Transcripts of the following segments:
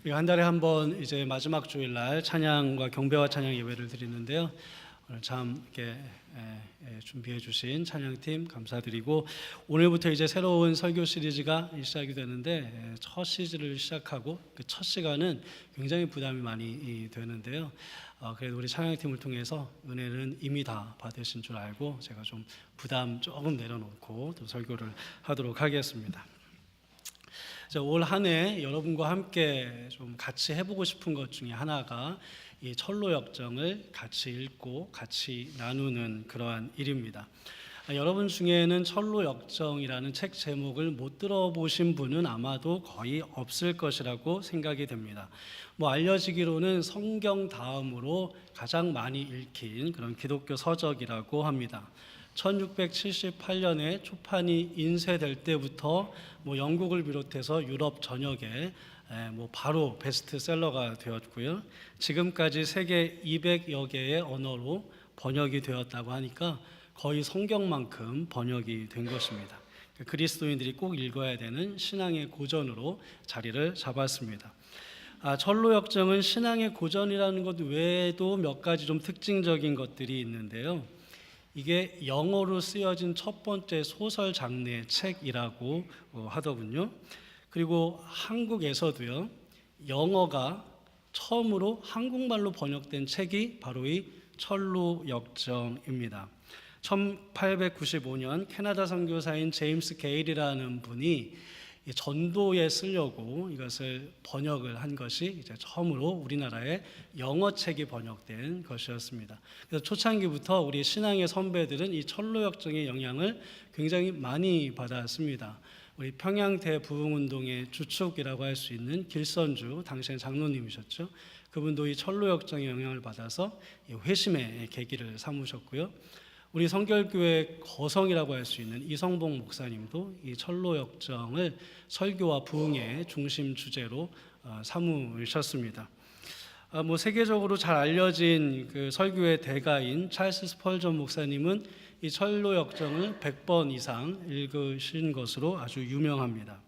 우리가 한 달에 한 번 이제 마지막 주일날 찬양과 경배와 찬양 예배를 드리는데요. 오늘 참 이렇게 준비해 주신 찬양팀 감사드리고, 오늘부터 이제 새로운 설교 시리즈가 시작이 되는데, 첫 시즌을 시작하고 그 첫 시간은 굉장히 부담이 많이 되는데요. 그래도 우리 찬양팀을 통해서 은혜는 이미 다 받으신 줄 알고 제가 좀 부담 조금 내려놓고 또 설교를 하도록 하겠습니다. 올 한 해 여러분과 함께 좀 같이 해보고 싶은 것 중에 하나가 이 철로 역정을 같이 읽고 같이 나누는 그러한 일입니다. 여러분 중에는 철로 역정이라는 책 제목을 못 들어보신 분은 아마도 거의 없을 것이라고 생각이 됩니다. 알려지기로는 성경 다음으로 가장 많이 읽힌 그런 기독교 서적이라고 합니다. 1678년에 초판이 인쇄될 때부터 영국을 비롯해서 유럽 전역에 바로 베스트셀러가 되었고요. 지금까지 세계 200여 개의 언어로 번역이 되었다고 하니까 거의 성경만큼 번역이 된 것입니다. 그리스도인들이 꼭 읽어야 되는 신앙의 고전으로 자리를 잡았습니다. 철로 역정은 신앙의 고전이라는 것 외에도 몇 가지 좀 특징적인 것들이 있는데요. 이게 영어로 쓰여진 첫 번째 소설 장르의 책이라고 하더군요. 그리고 한국에서도요, 영어가 처음으로 한국말로 번역된 책이 바로 이 철로 역정입니다. 1895년 캐나다 선교사인 제임스 게일이라는 분이 전도에 쓰려고 이것을 번역을 한 것이 이제 처음으로 우리나라에 영어 책이 번역된 것이었습니다. 그래서 초창기부터 우리 신앙의 선배들은 이 철로 역정의 영향을 굉장히 많이 받았습니다. 우리 평양 대부흥운동의 주축이라고 할 수 있는 길선주, 당시엔 장로님이셨죠. 그분도 이 철로 역정의 영향을 받아서 회심의 계기를 삼으셨고요. 우리 성결교회 거성이라고 할 수 있는 이성봉 목사님도 이 철로 역정을 설교와 부흥의 중심 주제로 삼으셨습니다. 세계적으로 잘 알려진 그 설교의 대가인 찰스 스펄전 목사님은 이 철로 역정을 100번 이상 읽으신 것으로 아주 유명합니다.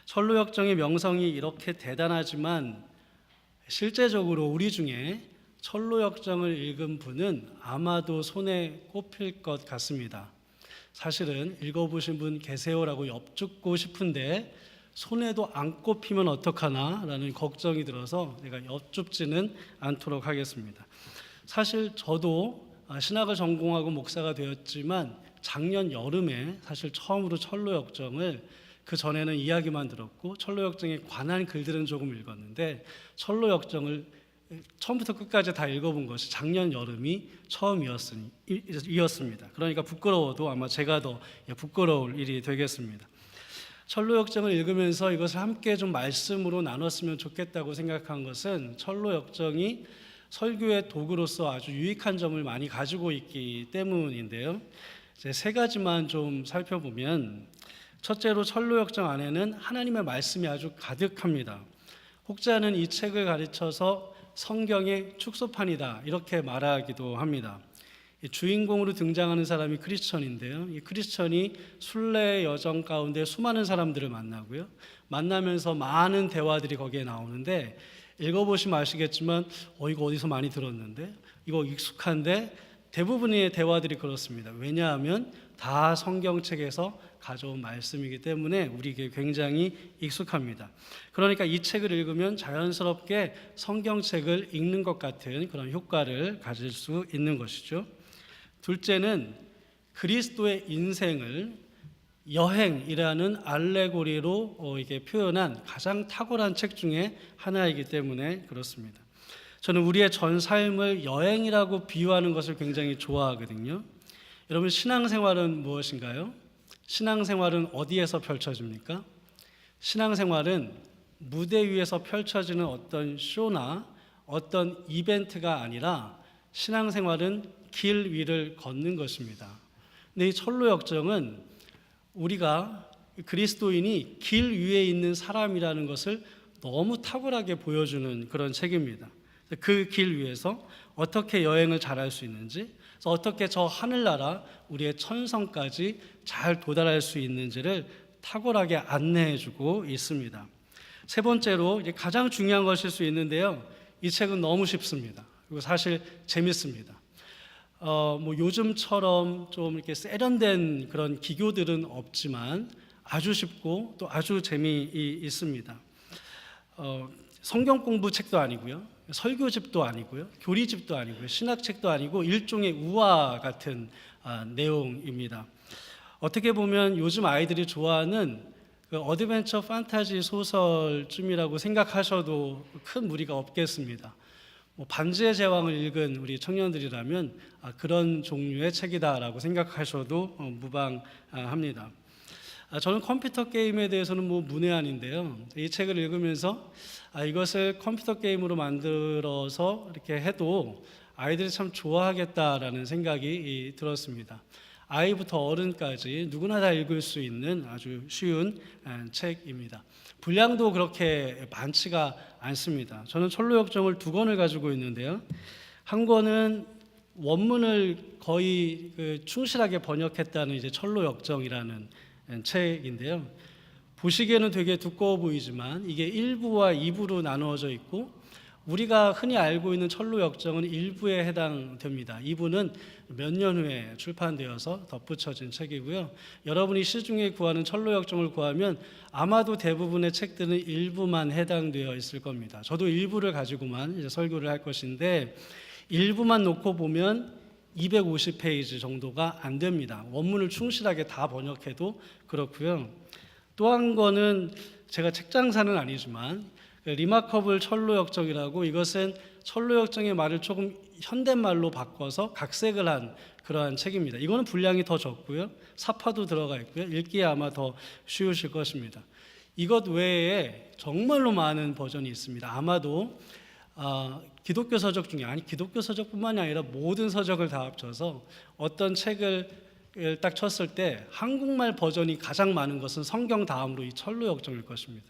철로 역정의 명성이 이렇게 대단하지만 실제적으로 우리 중에 철로 역정을 읽은 분은 아마도 손에 꼽힐 것 같습니다. 사실은 읽어보신 분 계세요라고 엿듣고 싶은데 손에도 안 꼽히면 어떡하나 라는 걱정이 들어서 내가 엿듣지는 않도록 하겠습니다. 사실 저도 신학을 전공하고 목사가 되었지만 작년 여름에 사실 처음으로 철로 역정을, 그 전에는 이야기만 들었고 철로 역정에 관한 글들은 조금 읽었는데 철로 역정을 처음부터 끝까지 다 읽어본 것이 작년 여름이 처음이었습니다. 그러니까 부끄러워도 아마 제가 더 부끄러울 일이 되겠습니다. 철로 역정을 읽으면서 이것을 함께 좀 말씀으로 나눴으면 좋겠다고 생각한 것은 철로 역정이 설교의 도구로서 아주 유익한 점을 많이 가지고 있기 때문인데요. 이제 세 가지만 좀 살펴보면, 첫째로 철로 역정 안에는 하나님의 말씀이 아주 가득합니다. 혹자는 이 책을 가르쳐서 성경의 축소판이다 이렇게 말하기도 합니다. 주인공으로 등장하는 사람이 크리스천인데요, 이 크리스천이 순례의 여정 가운데 수많은 사람들을 만나고요, 만나면서 많은 대화들이 거기에 나오는데 읽어보시면 아시겠지만 이거 어디서 많이 들었는데, 이거 익숙한데, 대부분의 대화들이 그렇습니다. 왜냐하면 다 성경책에서 가져온 말씀이기 때문에 우리에게 굉장히 익숙합니다. 그러니까 이 책을 읽으면 자연스럽게 성경책을 읽는 것 같은 그런 효과를 가질 수 있는 것이죠. 둘째는 그리스도의 인생을 여행이라는 알레고리로 이게 표현한 가장 탁월한 책 중에 하나이기 때문에 그렇습니다. 저는 우리의 전 삶을 여행이라고 비유하는 것을 굉장히 좋아하거든요. 여러분, 신앙생활은 무엇인가요? 신앙생활은 어디에서 펼쳐집니까? 신앙생활은 무대 위에서 펼쳐지는 어떤 쇼나 어떤 이벤트가 아니라 신앙생활은 길 위를 걷는 것입니다. 근데 이 철로 역정은 우리가 그리스도인이 길 위에 있는 사람이라는 것을 너무 탁월하게 보여주는 그런 책입니다. 그 길 위에서 어떻게 여행을 잘할 수 있는지, 어떻게 저 하늘나라 우리의 천성까지 잘 도달할 수 있는지를 탁월하게 안내해주고 있습니다. 세 번째로 이제 가장 중요한 것일 수 있는데요. 이 책은 너무 쉽습니다. 그리고 사실 재밌습니다. 뭐 요즘처럼 좀 이렇게 세련된 그런 기교들은 없지만 아주 쉽고 또 아주 재미있습니다. 성경 공부 책도 아니고요, 설교집도 아니고요, 교리집도 아니고요, 신학책도 아니고 일종의 우화 같은 내용입니다. 어떻게 보면 요즘 아이들이 좋아하는 그 어드벤처 판타지 소설쯤이라고 생각하셔도 큰 무리가 없겠습니다. 뭐 반지의 제왕을 읽은 우리 청년들이라면 그런 종류의 책이다라고 생각하셔도 무방합니다. 저는 컴퓨터 게임에 대해서는 뭐 문외한인데요. 이 책을 읽으면서 이것을 컴퓨터 게임으로 만들어서 이렇게 해도 아이들이 참 좋아하겠다라는 생각이 들었습니다. 아이부터 어른까지 누구나 다 읽을 수 있는 아주 쉬운 책입니다. 분량도 그렇게 많지가 않습니다. 저는 철로역정을 2권을 가지고 있는데요. 한 권은 원문을 거의 충실하게 번역했다는 이제 철로역정이라는 책인데요. 보시기에는 되게 두꺼워 보이지만 이게 1부와 2부로 나누어져 있고, 우리가 흔히 알고 있는 철로역정은 1부에 해당됩니다. 2부는 몇 년 후에 출판되어서 덧붙여진 책이고요. 여러분이 시중에 구하는 철로역정을 구하면 아마도 대부분의 책들은 1부만 해당되어 있을 겁니다. 저도 1부를 가지고만 이제 설교를 할 것인데 1부만 놓고 보면 250페이지 정도가 안 됩니다. 원문을 충실하게 다 번역해도 그렇고요. 또 한 권은 제가 책장사는 아니지만 리마커블 철로역정이라고, 이것은 철로역정의 말을 조금 현대말로 바꿔서 각색을 한 그러한 책입니다. 이거는 분량이 더 적고요, 사파도 들어가 있고요, 읽기에 아마 더 쉬우실 것입니다. 이것 외에 정말로 많은 버전이 있습니다. 아마도 기독교 서적 중에, 기독교 서적뿐만이 아니라 모든 서적을 다 합쳐서 어떤 책을 딱 쳤을 때 한국말 버전이 가장 많은 것은 성경 다음으로 이 철로역정일 것입니다.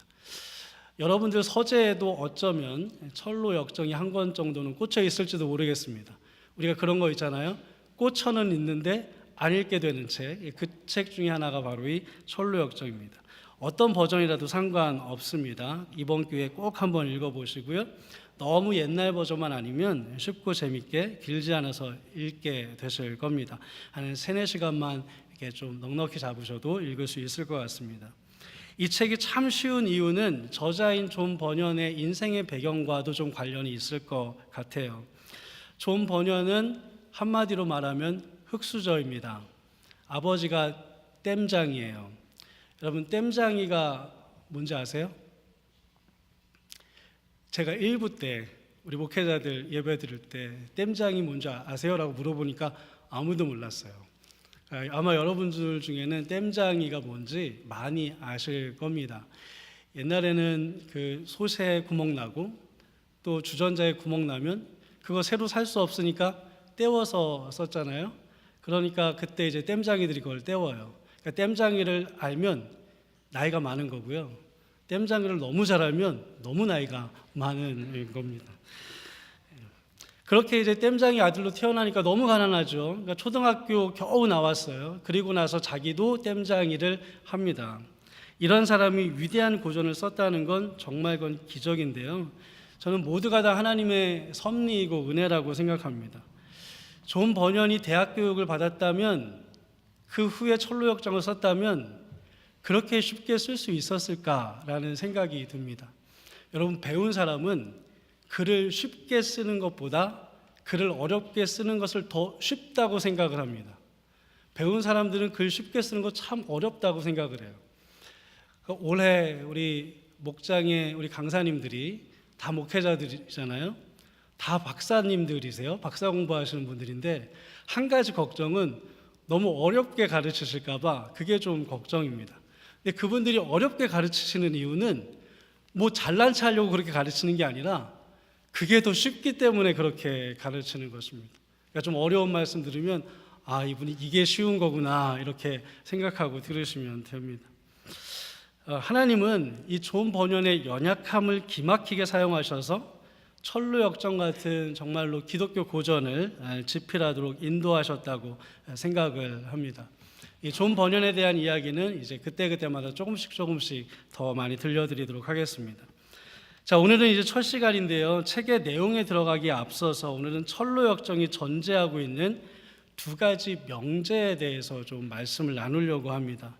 여러분들 서재에도 어쩌면 철로역정이 한 권 정도는 꽂혀 있을지도 모르겠습니다. 우리가 그런 거 있잖아요. 꽂혀는 있는데 안 읽게 되는 책, 그 책 중에 하나가 바로 이 철로역정입니다. 어떤 버전이라도 상관없습니다. 이번 기회에 꼭 한번 읽어보시고요. 너무 옛날 버전만 아니면 쉽고 재밌게 길지 않아서 읽게 되실 겁니다. 한 3-4시간만 이렇게 좀 넉넉히 잡으셔도 읽을 수 있을 것 같습니다. 이 책이 참 쉬운 이유는 저자인 존 버년의 인생의 배경과도 좀 관련이 있을 것 같아요. 존 버년은 한마디로 말하면 흙수저입니다. 아버지가 땜장이에요. 여러분, 땜장이가 뭔지 아세요? 제가 1부 때 우리 목회자들 예배 드릴 때 땜장이 뭔지 아세요? 라고 물어보니까 아무도 몰랐어요. 아마 여러분들 중에는 땜장이가 뭔지 많이 아실 겁니다. 옛날에는 그 솥에 구멍 나고 또 주전자에 구멍 나면 그거 새로 살 수 없으니까 떼워서 썼잖아요. 그러니까 그때 이제 땜장이들이 그걸 떼워요. 그러니까 땜장이를 알면 나이가 많은 거고요, 땜장이를 너무 잘 알면 너무 나이가 많은 겁니다. 그렇게 이제 땜장이 아들로 태어나니까 너무 가난하죠. 그러니까 초등학교 겨우 나왔어요. 그리고 나서 자기도 땜장이를 합니다. 이런 사람이 위대한 고전을 썼다는 건 정말 그건 기적인데요. 저는 모두가 다 하나님의 섭리이고 은혜라고 생각합니다. 존 버년이 대학 교육을 받았다면, 그 후에 철로역정을 썼다면 그렇게 쉽게 쓸 수 있었을까라는 생각이 듭니다. 여러분, 배운 사람은 글을 쉽게 쓰는 것보다 글을 어렵게 쓰는 것을 더 쉽다고 생각을 합니다. 배운 사람들은 글 쉽게 쓰는 거 참 어렵다고 생각을 해요. 올해 우리 목장의 우리 강사님들이 다 목회자들이잖아요. 다 박사님들이세요. 박사 공부하시는 분들인데, 한 가지 걱정은 너무 어렵게 가르치실까 봐 그게 좀 걱정입니다. 근데 그분들이 어렵게 가르치시는 이유는 뭐 잘난 체 하려고 그렇게 가르치는 게 아니라 그게 더 쉽기 때문에 그렇게 가르치는 것입니다. 그러니까 좀 어려운 말씀 들으면 이분이 이게 쉬운 거구나 이렇게 생각하고 들으시면 됩니다. 하나님은 이 존 버년의 연약함을 기막히게 사용하셔서 철로역정 같은 정말로 기독교 고전을 집필하도록 인도하셨다고 생각을 합니다. 이 존 버년에 대한 이야기는 이제 그때그때마다 조금씩 더 많이 들려드리도록 하겠습니다. 자, 오늘은 이제 첫 시간인데요. 책의 내용에 들어가기에 앞서서 오늘은 철로 역정이 전제하고 있는 두 가지 명제에 대해서 좀 말씀을 나누려고 합니다.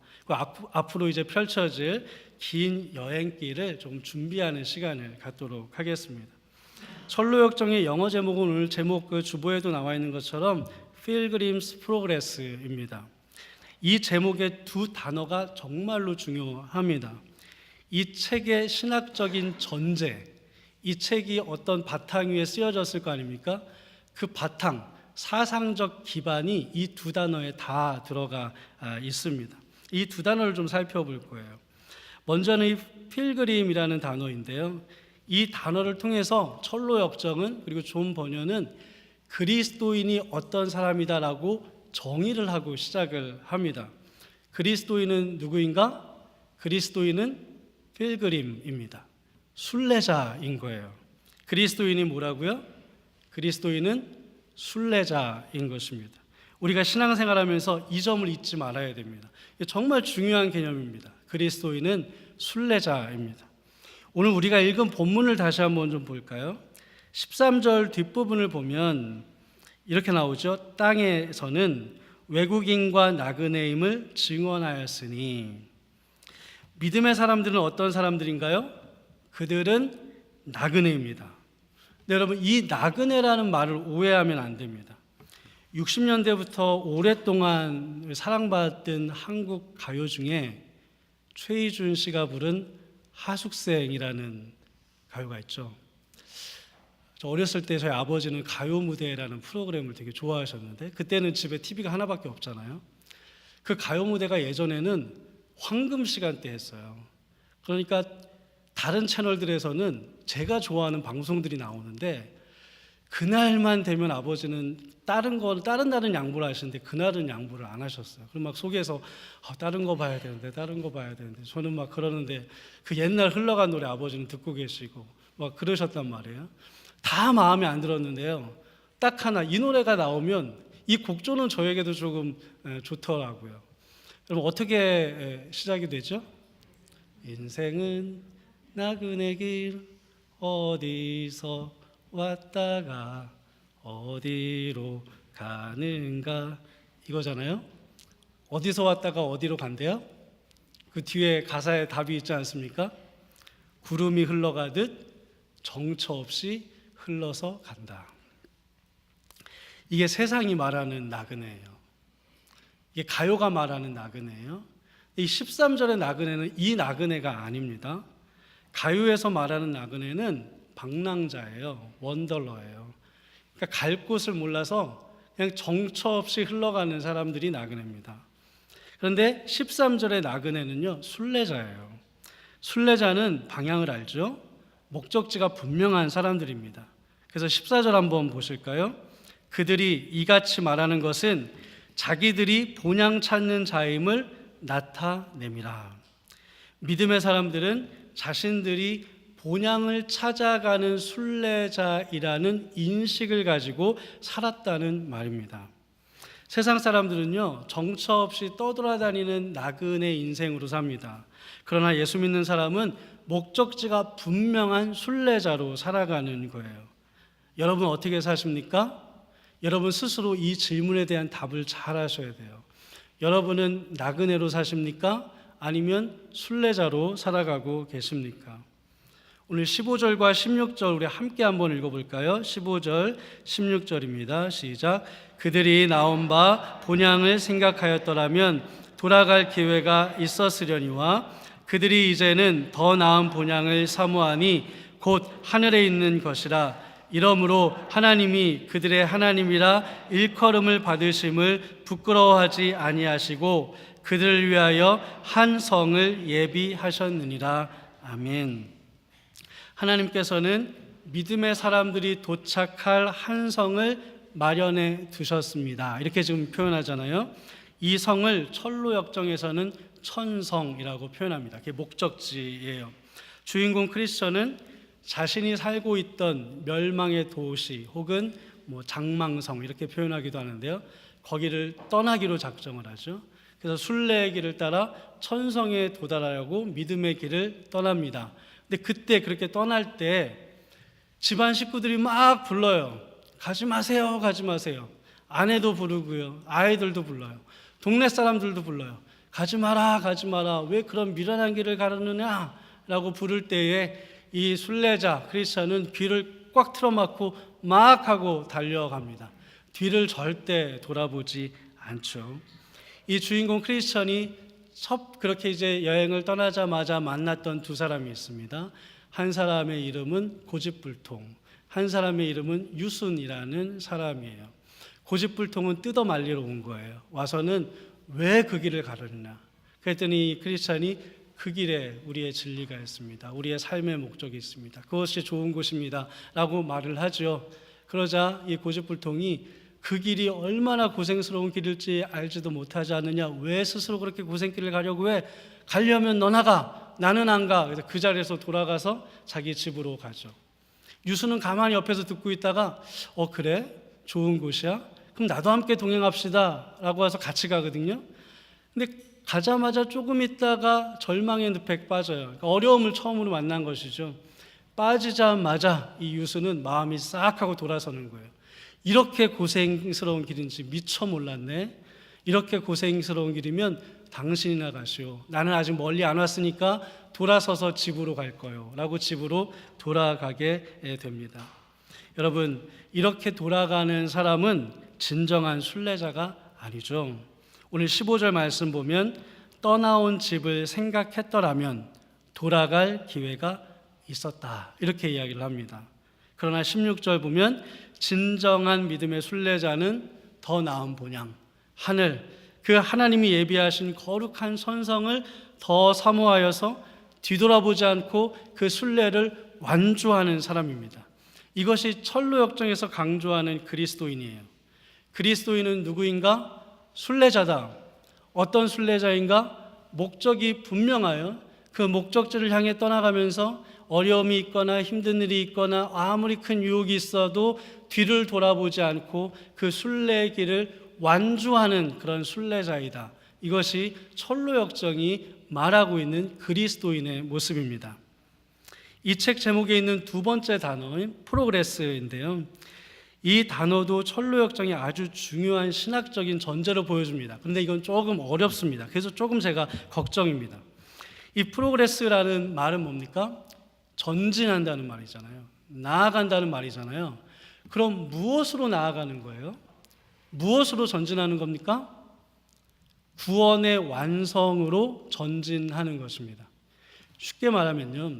앞으로 이제 펼쳐질 긴 여행길을 좀 준비하는 시간을 갖도록 하겠습니다. 철로 역정의 영어 제목은 오늘 제목 주보에도 나와 있는 것처럼 Pilgrim's Progress입니다. 이 제목의 두 단어가 정말로 중요합니다. 이 책의 신학적인 전제, 이 책이 어떤 바탕 위에 쓰여졌을 거 아닙니까? 그 바탕, 사상적 기반이 이 두 단어에 다 들어가 있습니다. 이 두 단어를 좀 살펴볼 거예요. 먼저는 이 필그림이라는 단어인데요. 이 단어를 통해서 철로 역정은, 그리고 존 버년은 그리스도인이 어떤 사람이다라고 정의를 하고 시작을 합니다. 그리스도인은 누구인가? 그리스도인은 필그림입니다. 순례자인 거예요. 그리스도인이 뭐라고요? 그리스도인은 순례자인 것입니다. 우리가 신앙생활하면서 이 점을 잊지 말아야 됩니다. 정말 중요한 개념입니다. 그리스도인은 순례자입니다. 오늘 우리가 읽은 본문을 다시 한번 좀 볼까요? 13절 뒷부분을 보면 이렇게 나오죠. 땅에서는 외국인과 나그네임을 증언하였으니. 믿음의 사람들은 어떤 사람들인가요? 그들은 나그네입니다. 네, 여러분, 이 나그네라는 말을 오해하면 안 됩니다. 60년대부터 오랫동안 사랑받던 한국 가요 중에 최희준 씨가 부른 하숙생이라는 가요가 있죠. 저 어렸을 때 저희 아버지는 가요 무대라는 프로그램을 되게 좋아하셨는데, 그때는 집에 TV가 하나밖에 없잖아요. 그 가요 무대가 예전에는 황금 시간대 했어요. 그러니까 다른 채널들에서는 제가 좋아하는 방송들이 나오는데, 그날만 되면 아버지는 다른 양보를 하시는데 그날은 양보를 안 하셨어요. 그럼 막 속에서 다른 거 봐야 되는데 저는 막 그러는데 그 옛날 흘러간 노래 아버지는 듣고 계시고 막 그러셨단 말이에요. 다 마음에 안 들었는데요. 딱 하나, 이 노래가 나오면 이 곡조는 저에게도 조금 좋더라고요. 그럼 어떻게 시작이 되죠? 인생은 나그네 길, 어디서 왔다가 어디로 가는가, 이거잖아요. 어디서 왔다가 어디로 간대요? 그 뒤에 가사에 답이 있지 않습니까? 구름이 흘러가듯 정처 없이 흘러서 간다. 이게 세상이 말하는 나그네예요. 이게 가요가 말하는 나그네예요. 이 13절의 나그네는 이 나그네가 아닙니다. 가요에서 말하는 나그네는 방랑자예요. 원덜러예요. 그러니까 갈 곳을 몰라서 그냥 정처 없이 흘러가는 사람들이 나그네입니다. 그런데 13절의 나그네는요, 순례자예요. 순례자는 방향을 알죠. 목적지가 분명한 사람들입니다. 그래서 14절 한번 보실까요? 그들이 이같이 말하는 것은 자기들이 본향 찾는 자임을 나타냅니다. 믿음의 사람들은 자신들이 본향을 찾아가는 순례자이라는 인식을 가지고 살았다는 말입니다. 세상 사람들은요, 정처 없이 떠돌아다니는 나그네 인생으로 삽니다. 그러나 예수 믿는 사람은 목적지가 분명한 순례자로 살아가는 거예요. 여러분 어떻게 사십니까? 여러분 스스로 이 질문에 대한 답을 잘 하셔야 돼요. 여러분은 나그네로 사십니까? 아니면 순례자로 살아가고 계십니까? 오늘 15절과 16절 우리 함께 한번 읽어볼까요? 15절, 16절입니다. 시작. 그들이 나온 바 본향을 생각하였더라면 돌아갈 기회가 있었으려니와 그들이 이제는 더 나은 본향을 사모하니 곧 하늘에 있는 것이라. 이러므로 하나님이 그들의 하나님이라 일컬음을 받으심을 부끄러워하지 아니하시고 그들을 위하여 한 성을 예비하셨느니라. 아멘. 하나님께서는 믿음의 사람들이 도착할 한 성을 마련해 두셨습니다. 이렇게 지금 표현하잖아요. 이 성을 철로 역정에서는 천성이라고 표현합니다. 그게 목적지예요. 주인공 크리스천은 자신이 살고 있던 멸망의 도시 혹은 장망성 이렇게 표현하기도 하는데요. 거기를 떠나기로 작정을 하죠. 그래서 순례의 길을 따라 천성에 도달하려고 믿음의 길을 떠납니다. 근데 그때 그렇게 떠날 때 집안 식구들이 막 불러요. 가지 마세요, 가지 마세요. 아내도 부르고요, 아이들도 불러요. 동네 사람들도 불러요. 가지 마라, 가지 마라. 왜 그런 미련한 길을 가르느냐? 라고 부를 때에 이 순례자 크리스천은 귀를 꽉 틀어막고 막 하고 달려갑니다. 뒤를 절대 돌아보지 않죠. 이 주인공 크리스천이 그렇게 이제 여행을 떠나자마자 만났던 두 사람이 있습니다. 한 사람의 이름은 고집불통, 한 사람의 이름은 유순이라는 사람이에요. 고집불통은 뜯어 말리러 온 거예요. 와서는 왜 그 길을 가르느냐? 그랬더니 크리스천이 그 길에 우리의 진리가 있습니다. 우리의 삶의 목적이 있습니다. 그것이 좋은 곳입니다. 라고 말을 하죠. 그러자 이 고집불통이 그 길이 얼마나 고생스러운 길일지 알지도 못하지 않느냐? 왜 스스로 그렇게 고생길을 가려고 해? 가려면 너 나가, 나는 안 가. 그래서 그 자리에서 돌아가서 자기 집으로 가죠. 유수는 가만히 옆에서 듣고 있다가 그래? 좋은 곳이야? 그럼 나도 함께 동행합시다 라고 해서 같이 가거든요. 근데 가자마자 조금 있다가 절망의 늪에 빠져요. 그러니까 어려움을 처음으로 만난 것이죠. 빠지자마자 이 유수는 마음이 싹 하고 돌아서는 거예요. 이렇게 고생스러운 길인지 미처 몰랐네. 이렇게 고생스러운 길이면 당신이나 가시오. 나는 아직 멀리 안 왔으니까 돌아서서 집으로 갈 거요 라고 집으로 돌아가게 됩니다. 여러분, 이렇게 돌아가는 사람은 진정한 순례자가 아니죠. 오늘 15절 말씀 보면 떠나온 집을 생각했더라면 돌아갈 기회가 있었다, 이렇게 이야기를 합니다. 그러나 16절 보면 진정한 믿음의 순례자는 더 나은 본향, 하늘, 그 하나님이 예비하신 거룩한 선성을 더 사모하여서 뒤돌아보지 않고 그 순례를 완주하는 사람입니다. 이것이 철로역정에서 강조하는 그리스도인이에요. 그리스도인은 누구인가? 순례자다. 어떤 순례자인가? 목적이 분명하여 그 목적지를 향해 떠나가면서 어려움이 있거나 힘든 일이 있거나 아무리 큰 유혹이 있어도 뒤를 돌아보지 않고 그 순례의 길을 완주하는 그런 순례자이다. 이것이 철로역정이 말하고 있는 그리스도인의 모습입니다. 이 책 제목에 있는 두 번째 단어인 프로그레스인데요. 이 단어도 철로역정이 아주 중요한 신학적인 전제로 보여줍니다. 그런데 이건 조금 어렵습니다. 그래서 조금 제가 걱정입니다. 이 프로그레스라는 말은 뭡니까? 전진한다는 말이잖아요. 나아간다는 말이잖아요. 그럼 무엇으로 나아가는 거예요? 무엇으로 전진하는 겁니까? 구원의 완성으로 전진하는 것입니다. 쉽게 말하면요,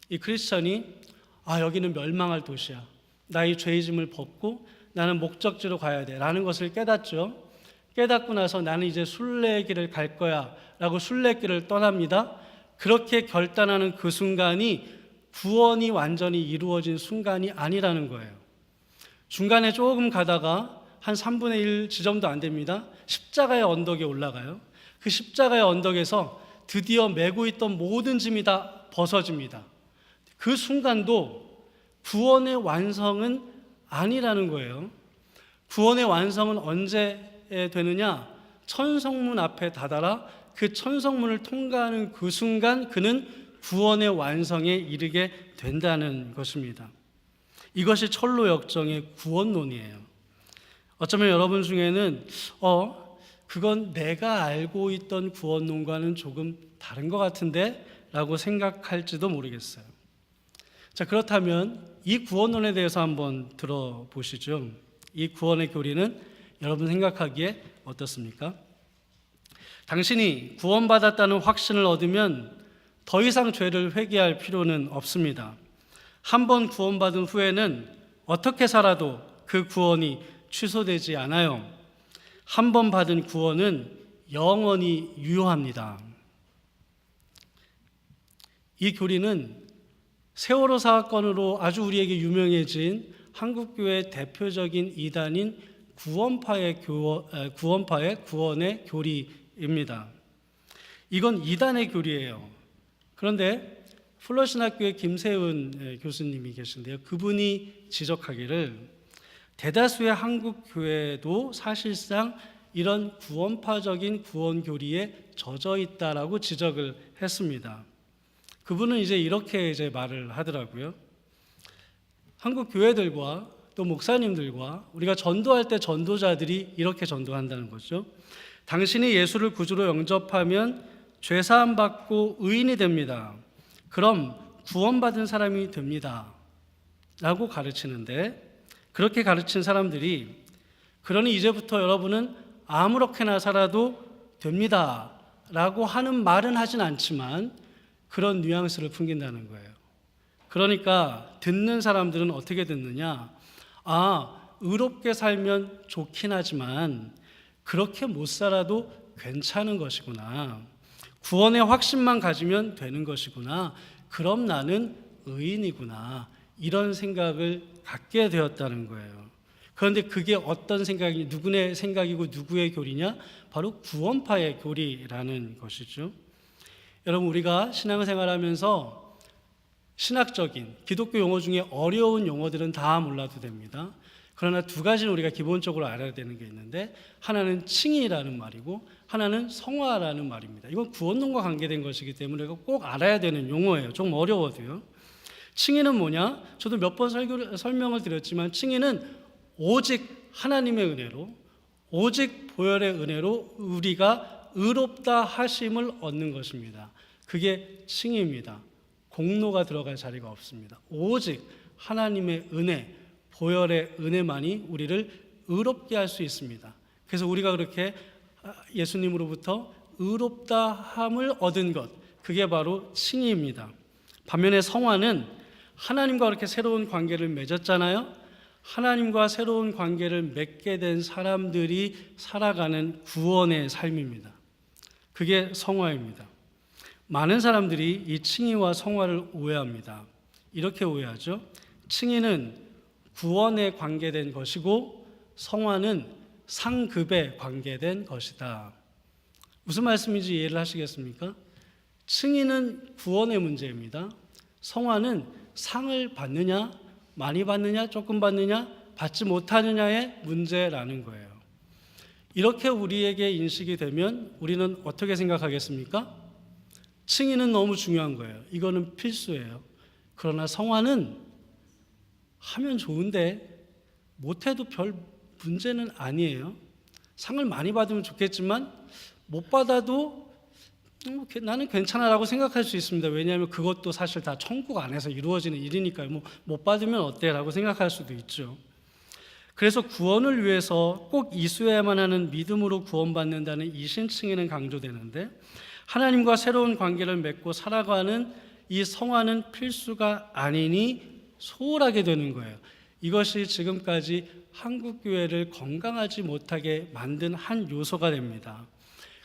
이 크리스천이 여기는 멸망할 도시야. 나의 죄짐을 벗고 나는 목적지로 가야 돼 라는 것을 깨닫죠. 깨닫고 나서 나는 이제 순례의 길을 갈 거야 라고 순례길을 떠납니다. 그렇게 결단하는 그 순간이 구원이 완전히 이루어진 순간이 아니라는 거예요. 중간에 조금 가다가 한 3분의 1 지점도 안 됩니다. 십자가의 언덕에 올라가요. 그 십자가의 언덕에서 드디어 메고 있던 모든 짐이 다 벗어집니다. 그 순간도 구원의 완성은 아니라는 거예요. 구원의 완성은 언제 되느냐? 천성문 앞에 다다라 그 천성문을 통과하는 그 순간 그는 구원의 완성에 이르게 된다는 것입니다. 이것이 철로역정의 구원론이에요. 어쩌면 여러분 중에는 그건 내가 알고 있던 구원론과는 조금 다른 것 같은데 라고 생각할지도 모르겠어요. 자, 그렇다면 이 구원론에 대해서 한번 들어보시죠. 이 구원의 교리는 여러분 생각하기에 어떻습니까? 당신이 구원받았다는 확신을 얻으면 더 이상 죄를 회개할 필요는 없습니다. 한 번 구원받은 후에는 어떻게 살아도 그 구원이 취소되지 않아요. 한 번 받은 구원은 영원히 유효합니다. 이 교리는 세월호 사건으로 아주 우리에게 유명해진 한국교회의 대표적인 이단인 구원파의 구원의 교리입니다. 이건 이단의 교리예요. 그런데 플러신학교의 김세은 교수님이 계신데요. 그분이 지적하기를 대다수의 한국 교회도 사실상 이런 구원파적인 구원 교리에 젖어 있다라고 지적을 했습니다. 그분은 이렇게 말을 하더라고요. 한국 교회들과 또 목사님들과 우리가 전도할 때 전도자들이 이렇게 전도한다는 거죠. 당신이 예수를 구주로 영접하면 죄사함 받고 의인이 됩니다. 그럼 구원받은 사람이 됩니다. 라고 가르치는데, 그렇게 가르친 사람들이 그러니 이제부터 여러분은 아무렇게나 살아도 됩니다. 라고 하는 말은 하진 않지만 그런 뉘앙스를 풍긴다는 거예요. 그러니까 듣는 사람들은 어떻게 듣느냐? 의롭게 살면 좋긴 하지만 그렇게 못 살아도 괜찮은 것이구나. 구원의 확신만 가지면 되는 것이구나. 그럼 나는 의인이구나. 이런 생각을 갖게 되었다는 거예요. 그런데 그게 어떤 생각이, 누구의 생각이고 누구의 교리냐? 바로 구원파의 교리라는 것이죠. 여러분, 우리가 신앙생활하면서 신학적인 기독교 용어 중에 어려운 용어들은 다 몰라도 됩니다. 그러나 두 가지는 우리가 기본적으로 알아야 되는 게 있는데, 하나는 칭의라는 말이고 하나는 성화라는 말입니다. 이건 구원론과 관계된 것이기 때문에 꼭 알아야 되는 용어예요. 좀 어려워도요. 칭의는 뭐냐? 저도 몇 번 설명을 드렸지만 칭의는 오직 하나님의 은혜로, 오직 보혈의 은혜로 우리가 의롭다 하심을 얻는 것입니다. 그게 칭의입니다. 공로가 들어갈 자리가 없습니다. 오직 하나님의 은혜, 보혈의 은혜만이 우리를 의롭게 할 수 있습니다. 그래서 우리가 그렇게 예수님으로부터 의롭다 함을 얻은 것, 그게 바로 칭의입니다. 반면에 성화는 하나님과 그렇게 새로운 관계를 맺었잖아요. 하나님과 새로운 관계를 맺게 된 사람들이 살아가는 구원의 삶입니다. 그게 성화입니다. 많은 사람들이 이 칭의와 성화를 오해합니다. 이렇게 오해하죠. 칭의는 구원에 관계된 것이고 성화는 상급에 관계된 것이다. 무슨 말씀인지 이해를 하시겠습니까? 칭의는 구원의 문제입니다. 성화는 상을 받느냐, 많이 받느냐, 조금 받느냐, 받지 못하느냐의 문제라는 거예요. 이렇게 우리에게 인식이 되면 우리는 어떻게 생각하겠습니까? 칭의는 너무 중요한 거예요. 이거는 필수예요. 그러나 성화는 하면 좋은데 못해도 별 문제는 아니에요. 상을 많이 받으면 좋겠지만 못 받아도 나는 괜찮아라고 생각할 수 있습니다. 왜냐하면 그것도 사실 다 천국 안에서 이루어지는 일이니까요. 못 받으면 어때라고 생각할 수도 있죠. 그래서 구원을 위해서 꼭 이수해야만 하는 믿음으로 구원받는다는 이 신칭의는 강조되는데, 하나님과 새로운 관계를 맺고 살아가는 이 성화는 필수가 아니니 소홀하게 되는 거예요. 이것이 지금까지 한국교회를 건강하지 못하게 만든 한 요소가 됩니다.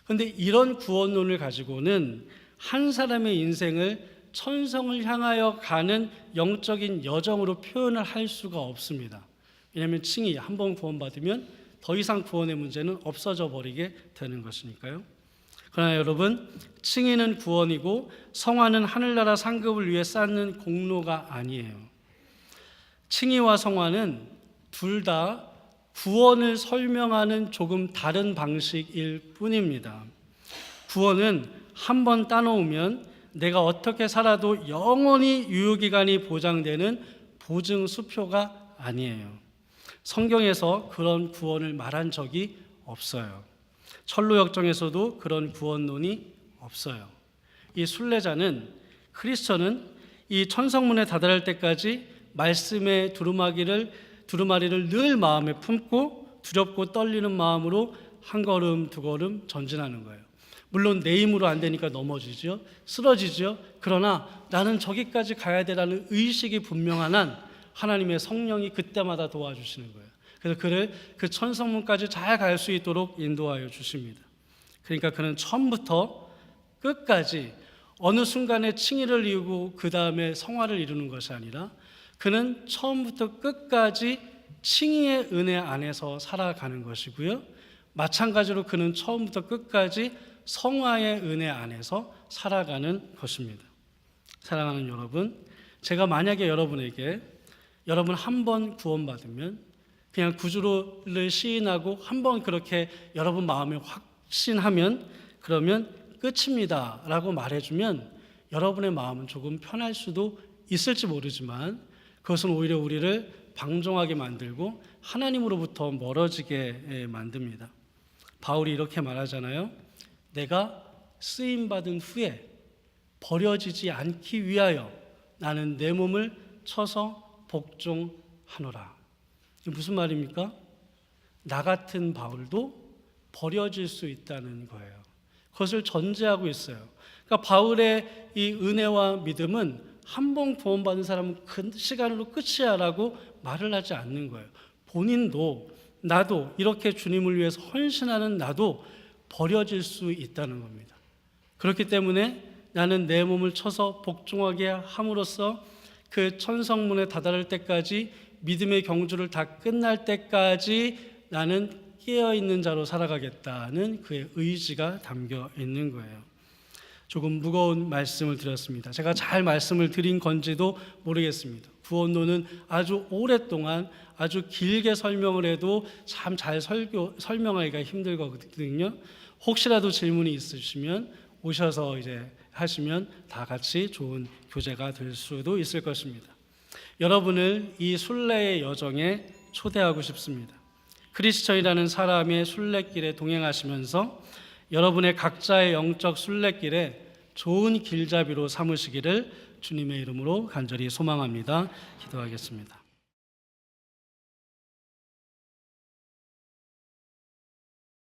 그런데 이런 구원론을 가지고는 한 사람의 인생을 천성을 향하여 가는 영적인 여정으로 표현을 할 수가 없습니다. 왜냐하면 칭의, 한번 구원받으면 더 이상 구원의 문제는 없어져 버리게 되는 것이니까요. 그러나 여러분, 칭의는 구원이고 성화는 하늘나라 상급을 위해 쌓는 공로가 아니에요. 칭의와 성화는 둘 다 구원을 설명하는 조금 다른 방식일 뿐입니다. 구원은 한 번 따놓으면 내가 어떻게 살아도 영원히 유효기간이 보장되는 보증 수표가 아니에요. 성경에서 그런 구원을 말한 적이 없어요. 철로역정에서도 그런 구원론이 없어요. 이 순례자는, 크리스천은 이 천성문에 다다를 때까지 말씀의 두루마리를 늘 마음에 품고 두렵고 떨리는 마음으로 한 걸음 두 걸음 전진하는 거예요. 물론 내 힘으로 안 되니까 넘어지죠, 쓰러지죠. 그러나 나는 저기까지 가야 되라는 의식이 분명한 한 하나님의 성령이 그때마다 도와주시는 거예요. 그래서 그를 그 천성문까지 잘 갈 수 있도록 인도하여 주십니다. 그러니까 그는 처음부터 끝까지 어느 순간에 칭의를 이루고 그 다음에 성화를 이루는 것이 아니라, 그는 처음부터 끝까지 칭의의 은혜 안에서 살아가는 것이고요. 마찬가지로 그는 처음부터 끝까지 성화의 은혜 안에서 살아가는 것입니다. 사랑하는 여러분, 제가 만약에 여러분에게 여러분 한 번 구원받으면 그냥 구주를 시인하고 한번 그렇게 여러분 마음에 확신하면 그러면 끝입니다 라고 말해주면 여러분의 마음은 조금 편할 수도 있을지 모르지만 그것은 오히려 우리를 방종하게 만들고 하나님으로부터 멀어지게 만듭니다. 바울이 이렇게 말하잖아요. 내가 쓰임받은 후에 버려지지 않기 위하여 나는 내 몸을 쳐서 복종하노라. 이게 무슨 말입니까? 나 같은 바울도 버려질 수 있다는 거예요. 그것을 전제하고 있어요. 그러니까 바울의 이 은혜와 믿음은 한 번 구원받은 사람은 그 시간으로 끝이야라고 말을 하지 않는 거예요. 본인도 나도 이렇게 주님을 위해서 헌신하는 나도 버려질 수 있다는 겁니다. 그렇기 때문에 나는 내 몸을 쳐서 복종하게 함으로써 그 천성문에 다다를 때까지 믿음의 경주를 다 끝날 때까지 나는 깨어있는 자로 살아가겠다는 그의 의지가 담겨 있는 거예요. 조금 무거운 말씀을 드렸습니다. 제가 잘 말씀을 드린 건지도 모르겠습니다. 구원론은 아주 오랫동안 아주 길게 설명을 해도 참 잘 설명하기가 힘들거든요. 혹시라도 질문이 있으시면 오셔서 이제 하시면 다 같이 좋은 교재가 될 수도 있을 것입니다. 여러분을 이 순례의 여정에 초대하고 싶습니다. 크리스천이라는 사람의 순례길에 동행하시면서 여러분의 각자의 영적 순례길에 좋은 길잡이로 삼으시기를 주님의 이름으로 간절히 소망합니다. 기도하겠습니다.